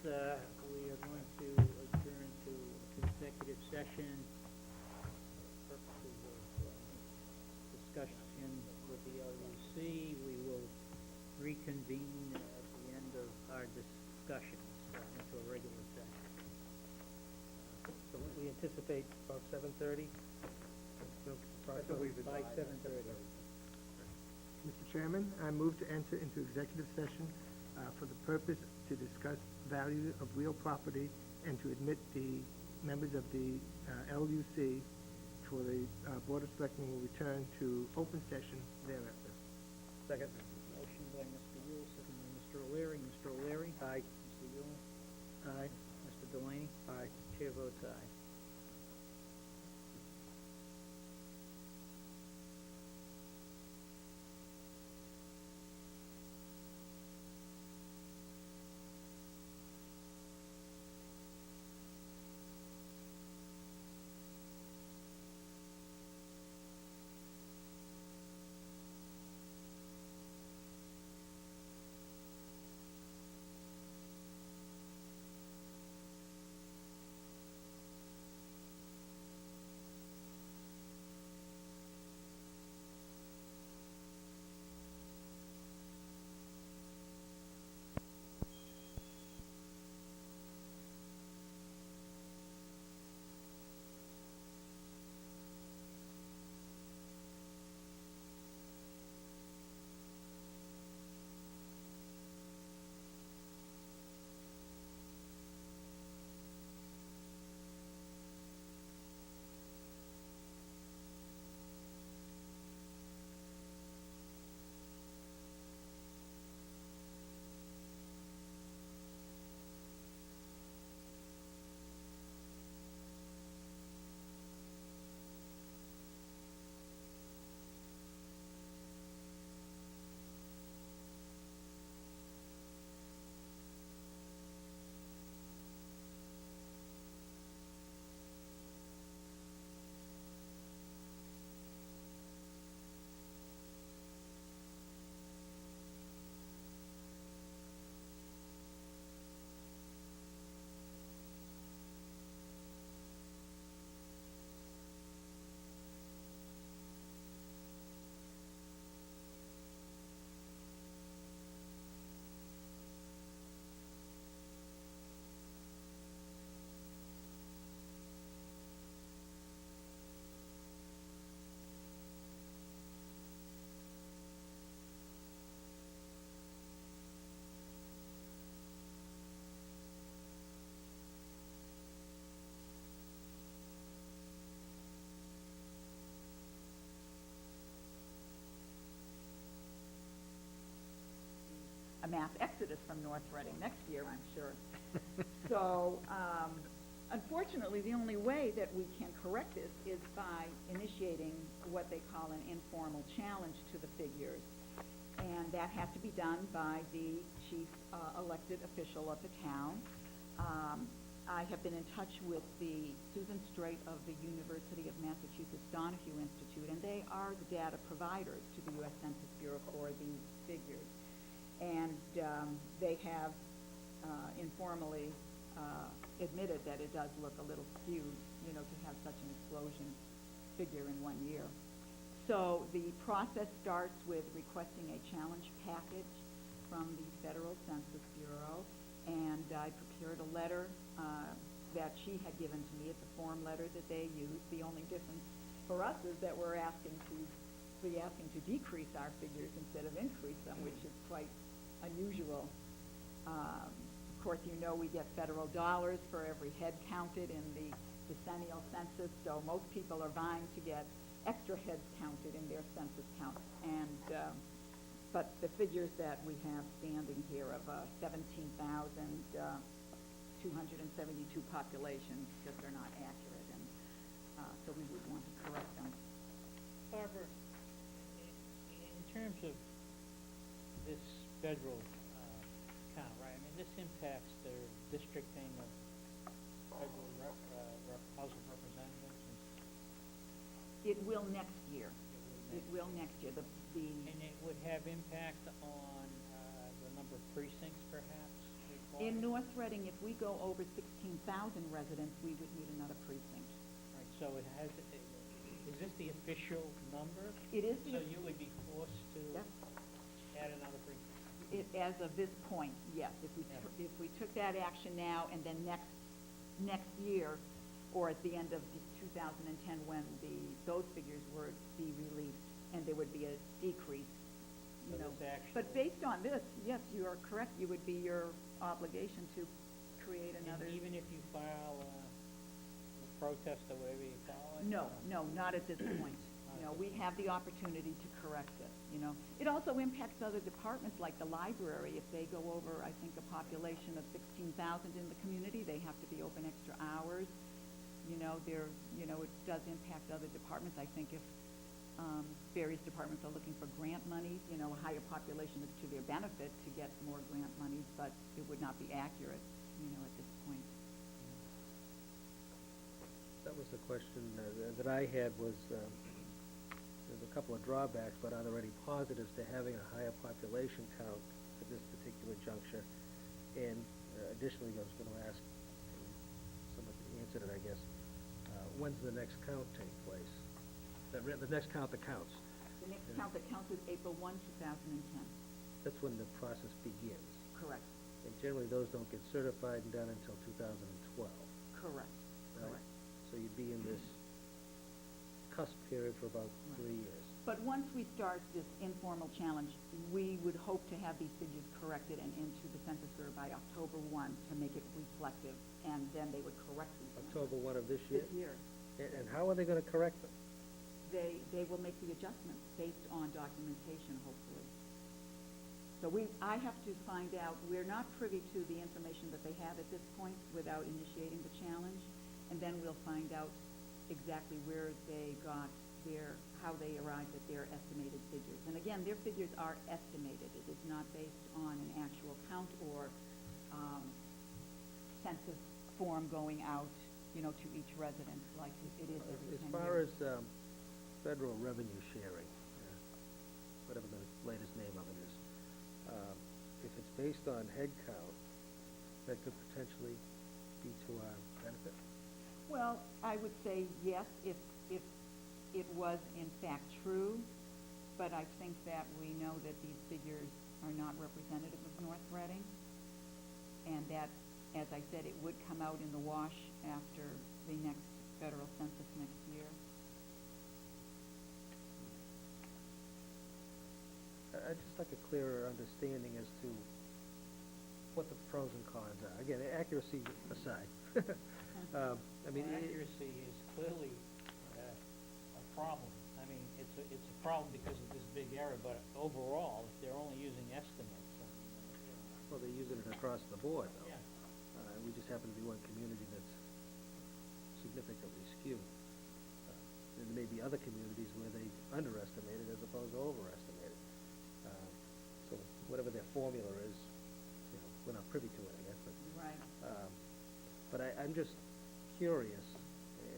we are going to adjourn to executive session for purposes of discussion with the LUC. We will reconvene at the end of our discussions into a regular session. So we anticipate about 7:30? By 7:30. Mr. Chairman, I move to enter into executive session for the purpose to discuss value of real property and to admit the members of the LUC for the Board of Selectmen will return to open session thereafter. Second. Motion by Mr. Yule, second by Mr. O'Leary. Mr. O'Leary? Aye. Mr. Yule? Aye. Mr. Delaney? Aye. Chair votes aye. A mass exodus from North Reading next year, I'm sure. So, unfortunately, the only way that we can correct this is by initiating what they call an informal challenge to the figures. And that has to be done by the chief elected official of the town. I have been in touch with the Susan Strait of the University of Massachusetts Donahue Institute, and they are the data providers to the U.S. Census Bureau for these figures. And they have informally admitted that it does look a little skewed, to have such an explosion figure in 1 year. So the process starts with requesting a challenge package from the Federal Census Bureau, and I prepared a letter that she had given to me. It's a form letter that they use. The only difference for us is that we're asking to decrease our figures instead of increase them, which is quite unusual. Of course, we get federal dollars for every head counted in the decennial census, so most people are vying to get extra heads counted in their census count. And but the figures that we have standing here of 17,272 populations just are not accurate, and so we would want to correct them. Barbara, in terms of this federal count, right, I mean, this impacts the districting of federal House of Representatives? It will next year. It will next year. And it would have impact on the number of precincts, perhaps? In in North Reading, if we go over 16,000 residents, we would need another precinct. Right, so it has, is this the official number? It is So you would be forced to Yes. add another precinct? As of this point, yes. Yeah. If we took that action now, and then next year, or at the end of 2010, when those figures would be released, and there would be a decrease, you So know. this actual- But based on this, yes, you are correct, it would be your obligation to create And another. even if you file a protest or whatever you call it? No, not at this point. You know, we have the opportunity to correct this, you know. It also impacts other departments like the library. If they go over, I think, a population of 16,000 in the community, they have to be open extra hours. You know, it does impact other departments. I think if various departments are looking for grant monies, you know, a higher population is to their benefit to get more grant monies, but it would not be accurate, you know, at this point. That was the question that I had was, there's a couple of drawbacks, but are there any positives to having a higher population count at this particular juncture? And additionally, I was going to ask, and somebody answered it, I guess, when's the next count take place? The next count that counts. The next count that counts is April 1, 2010. That's when the process begins. Correct, And generally, those don't get certified and done until 2012. correct, Right. correct. So you'd be in this cusp period for about Right. 3 years. But once we start this informal challenge, we would hope to have these figures corrected and into the Census Bureau by October 1 to make it reflective, and then they would correct these numbers. October 1 of this year? This year. And how are they going to correct them? They will make the adjustments based on documentation, hopefully. So I have to find out, we're not privy to the information that they have at this point without initiating the challenge, and then we'll find out exactly where they got how they arrived at their estimated figures. And again, their figures are estimated. It is not based on an actual count or census form going out, you know, to each resident like it is every 10 As far years. as federal revenue sharing, whatever the latest name of it is, if it's based on head count, that could potentially be to our benefit? Well, I would say yes, if it was in fact true, but I think that we know that these figures are not representative of North Reading, and that, as I said, it would come out in the wash after the next federal census next year. I'd just like a clearer understanding as to what the pros and cons are. Again, accuracy aside. I mean, Well, accuracy is clearly a problem. I mean, it's a problem because of this big error, but overall, if they're only using estimates, I mean, you know. well, they're using it across the board, though. Yeah. We just happen to be one community that's significantly skewed. And there may be other communities where they underestimated as opposed to overestimated. So whatever their formula is, you know, we're not privy to it, I guess, but. Right. But I'm just curious,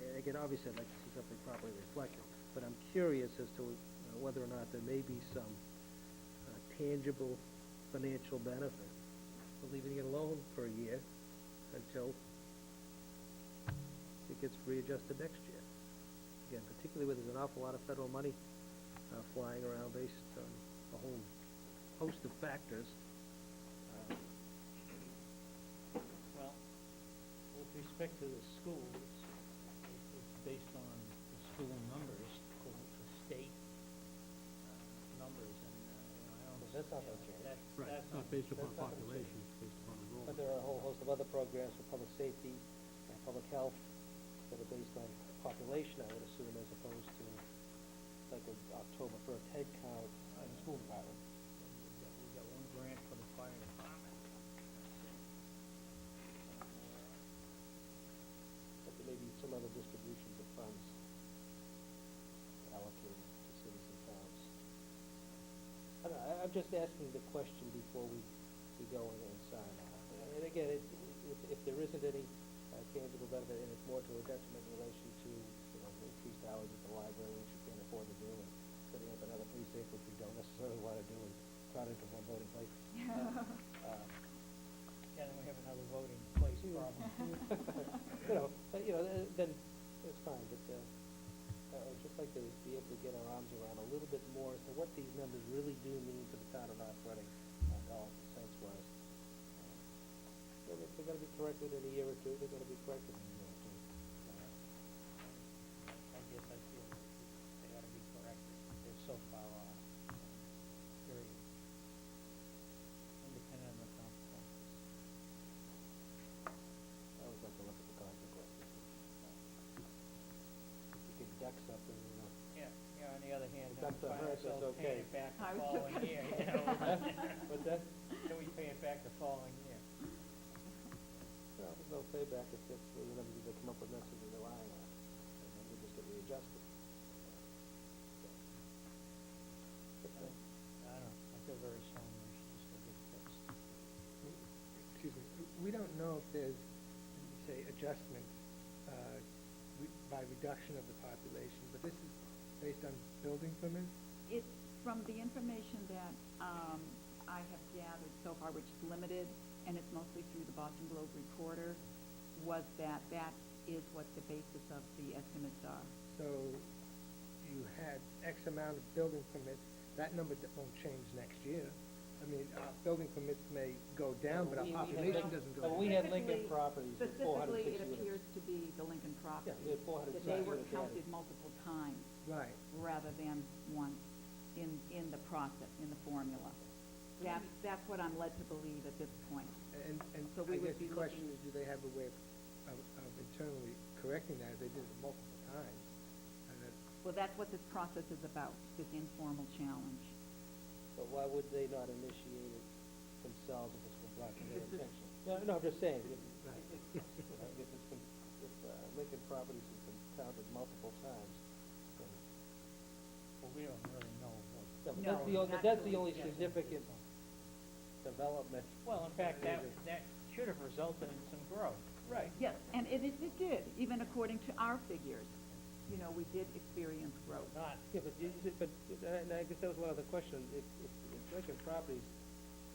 and again, obviously I'd like to see something properly reflected, but I'm curious as to whether or not there may be some tangible financial benefit for leaving it alone for a year until it gets readjusted next year. Again, particularly where there's an awful lot of federal money flying around based on a whole host of factors. Well, with respect to the schools, it's based on the school numbers, the state numbers, and, you know, I don't. Well, that's not gonna change. Right, That's it's not based upon that's not gonna population, change. it's based upon But enrollment. there are a whole host of other programs for public safety and public health that are based on population, I would assume, as opposed to like an October 1st head count in the school department. We got one grant for the fire department. But there may be some other distributions of funds allocated to cities and towns. I don't know, I'm just asking the question before we go in and sign off. And again, if there isn't any tangible benefit, and it's more to a detriment in relation to, you know, increased hours at the library, which we can't afford to do, and setting up another precinct, which we don't necessarily want to do, and crowd into one voting place. Yeah, then we have another Then it's fine, but, I'd just like to be able to get our arms around a little bit more as to what these numbers really do mean to the town of North Reading, dollars and cents wise. If they're gonna be corrected in a year or two, they're gonna be corrected in a year or two. I guess I feel like they ought to be corrected, they're so far off, period. Independent of the consequences. I always like to look at the consequences. If you could deck something, Yeah, on the other hand, If then that's we a find hurt, that's ourselves paying okay. it back I the was just following gonna year, say. you know? What's that? Then we pay it back the following year. Well, there's no payback if that's the numbers they come up with, that's what they're relying on. And then we just get readjusted. I don't know, I feel very strongly we should just go get it fixed. Excuse me, we don't know if there's, say, adjustments, by reduction of the population, but this is based on building permits? It's from the information that, I have gathered so far, which is limited, and it's mostly through the Boston Globe Recorder, was that is what the basis of the estimates are. So you had X amount of building permits, that number won't change next year. I mean, building permits may go down, but our population doesn't go down. We had Lincoln properties with 406 Specifically, it units. appears to be the Lincoln property. we had 406 That they were units added. counted multiple times Right. rather than once in the process, in the formula. That's what I'm led to believe at this point. And So I we would guess be the question looking- is, do they have a way of internally correcting that? They did it multiple times. And Well, that's what this process is about, this informal challenge. But why would they not initiate it themselves if it's been brought to their This is- attention? No, I'm just saying, if Right. Lincoln properties have been counted multiple times, then. Well, we don't really know what. No, but No, that's the not only Yes. significant development. Well, in fact, that should have resulted in some growth. Right. Yes, and it did, even according to our figures. You know, we did experience growth. Not, Yeah, and I guess that was one of the questions, if Lincoln Properties,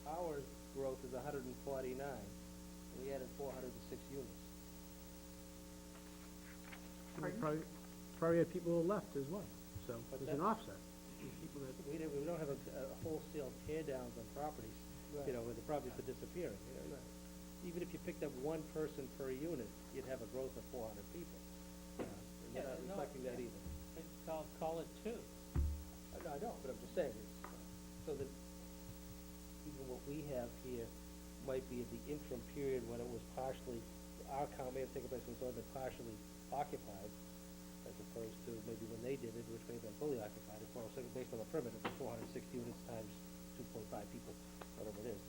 our growth is 149, and we added 406 units. Pardon? Probably had people who left as well, so But there's an that- offset. People that, We don't have a wholesale tear downs on properties, where the properties are disappearing. Even if you picked up one person per unit, you'd have a growth of 400 people. And Yeah, you're not no, reflecting that yeah. either. call it two. I know, but I'm just saying, so that even what we have here might be at the interim period when it was partially, our count may have taken place when it's only been partially occupied, as opposed to maybe when they did it, which may have been fully occupied, based on the permit, it was 460 units times 2.5 people, whatever it is,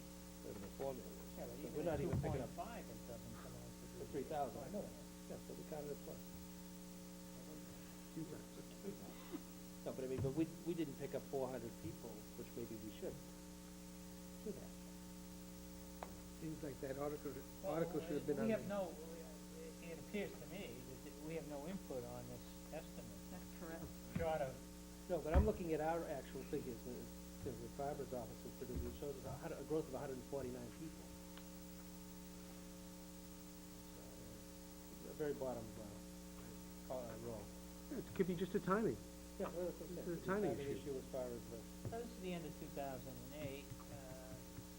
whatever the formula is. Yeah, but So even we're not at even picking up 2.5, it doesn't come out to the be 3,000, I know that, yeah, so we counted it twice. few times. No, but I mean, but we didn't pick up 400 people, which maybe we should have. Seems like that article Well, should have been on. We have no, it appears to me that we have no input on this estimate, That's correct. short of, No, but I'm looking at our actual figures, because the Farmer's office has produced, it shows a growth of 149 people. So, the very bottom row. It could be just a timing. Yeah, well, that's what I'm saying. It's a It's timing timing issue. issue as far as the, this is the end of 2008,